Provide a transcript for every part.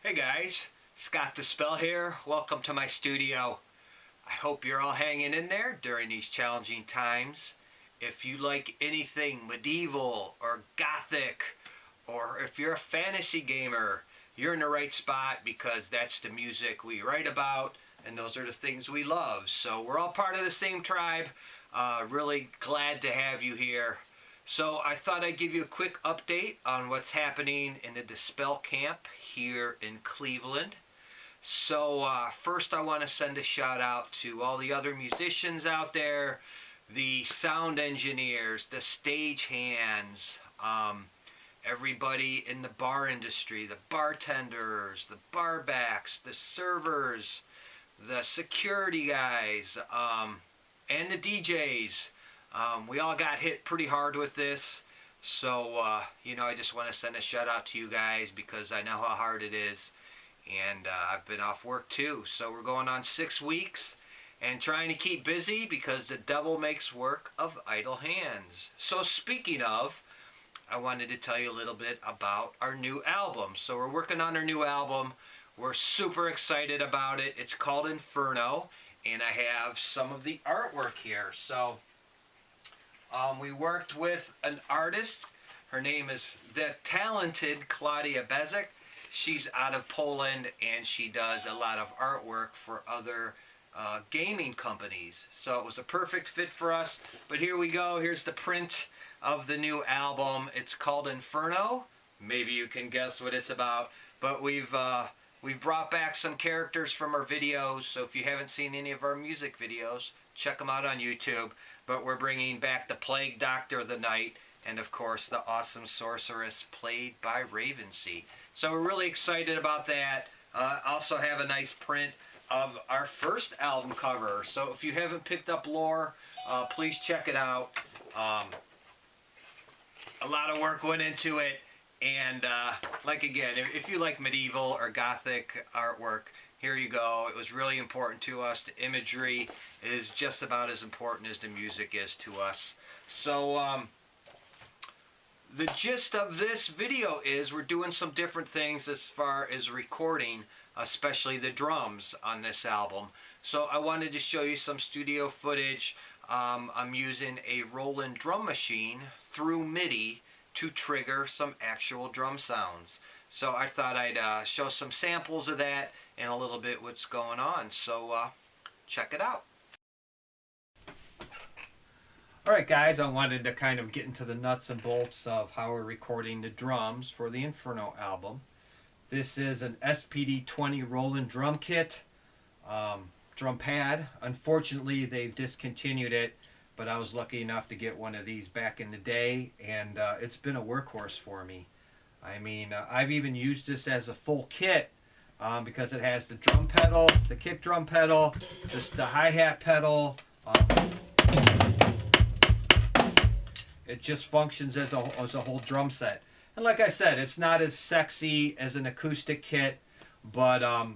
Hey guys, Scott Dispel here. Welcome to my studio. I hope you're all hanging in there during these challenging times. If you like anything medieval or gothic, or if you're a fantasy gamer, you're in the right spot because that's the music we write about and those are the things we love. So we're all part of the same tribe. Really glad to have you here. So I thought I'd give you a quick update on what's happening in the Dispel camp here in Cleveland. So first I want to send a shout out to all the other musicians out there, the sound engineers, the stage hands, everybody in the bar industry, the bartenders, the barbacks, the servers, the security guys, and the DJs. We all got hit pretty hard with this, so I just want to send a shout out to you guys because I know how hard it is, and I've been off work too. So we're going on 6 weeks and trying to keep busy because the devil makes work of idle hands. So speaking of, I wanted to tell you a little bit about our new album. So we're working on our new album. We're super excited about it. It's called Inferno, and I have some of the artwork here. So we worked with an artist. Her name is the talented Claudia Bezek. She's out of Poland, and she does a lot of artwork for other gaming companies. So it was a perfect fit for us. But here we go. Here's the print of the new album. It's called Inferno. Maybe you can guess what it's about. But we've brought back some characters from our videos. So if you haven't seen any of our music videos, check them out on YouTube. But we're bringing back the Plague Doctor of the Night, and of course the awesome sorceress played by Ravensea. So we're really excited about that. Also have a nice print of our first album cover. So if you haven't picked up Lore, please check it out. A lot of work went into it, and again, if you like medieval or gothic artwork, here you go. It was really important to us. The imagery is just about as important as the music is to us. So the gist of this video is we're doing some different things as far as recording, especially the drums on this album. So I wanted to show you some studio footage. I'm using a Roland drum machine through MIDI to trigger some actual drum sounds. So I thought I'd show some samples of that and a little bit what's going on. So check it out. Alright guys, I wanted to kind of get into the nuts and bolts of how we're recording the drums for the Inferno album. This is an SPD-20 Roland drum kit, drum pad. Unfortunately, they've discontinued it, but I was lucky enough to get one of these back in the day, and it's been a workhorse for me. I mean, I've even used this as a full kit because it has the drum pedal, the kick drum pedal, the hi-hat pedal. It just functions as a whole drum set. And like I said, it's not as sexy as an acoustic kit, but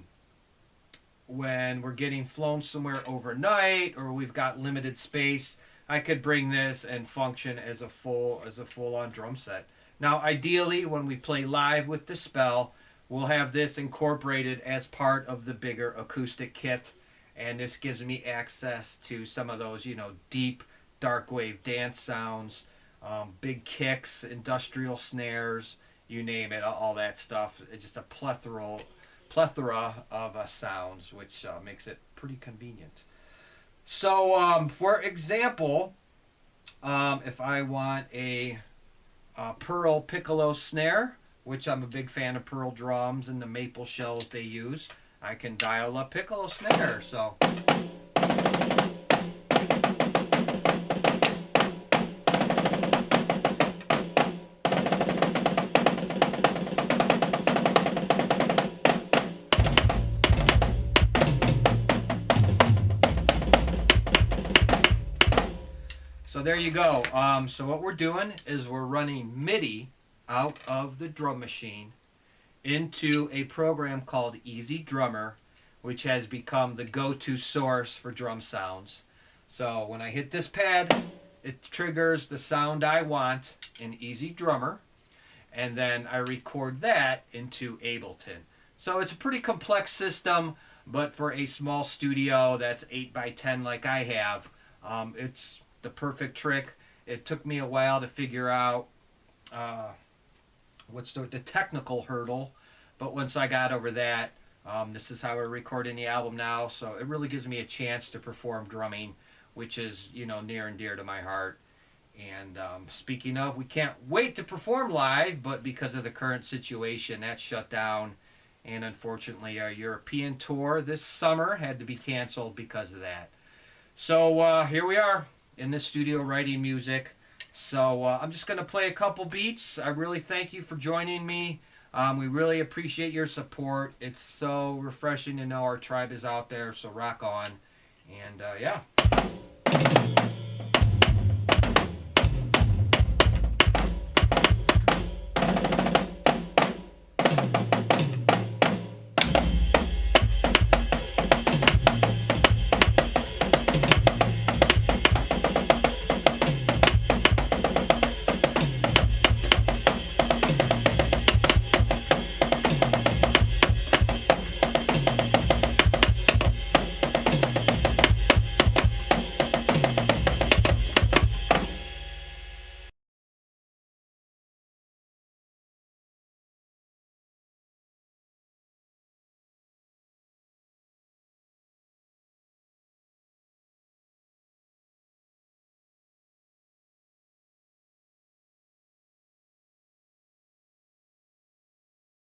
when we're getting flown somewhere overnight or we've got limited space, I could bring this and function as a full-on drum set. Now, ideally, when we play live with Dispel, we'll have this incorporated as part of the bigger acoustic kit, and this gives me access to some of those, deep Darkwave dance sounds, big kicks, industrial snares, you name it, all that stuff. It's just a plethora of sounds, which makes it pretty convenient. So, for example, if I want a Pearl piccolo snare, which I'm a big fan of Pearl drums and the maple shells they use, I can dial up piccolo snare. So there you go. So what we're doing is we're running MIDI out of the drum machine into a program called EZDrummer, which has become the go-to source for drum sounds. So when I hit this pad, it triggers the sound I want in EZDrummer, and then I record that into Ableton. So it's a pretty complex system, but for a small studio that's 8 by 10 like I have, it's the perfect trick. It took me a while to figure out what's the technical hurdle, but once I got over that, this is how we're recording the album now, so it really gives me a chance to perform drumming, which is, you know, near and dear to my heart. And speaking of, we can't wait to perform live, but because of the current situation, that's shut down. And unfortunately, our European tour this summer had to be canceled because of that. So here we are in the studio writing music. So I'm just going to play a couple beats. I really thank you for joining me. We really appreciate your support. It's so refreshing to know our tribe is out there, so rock on. And yeah.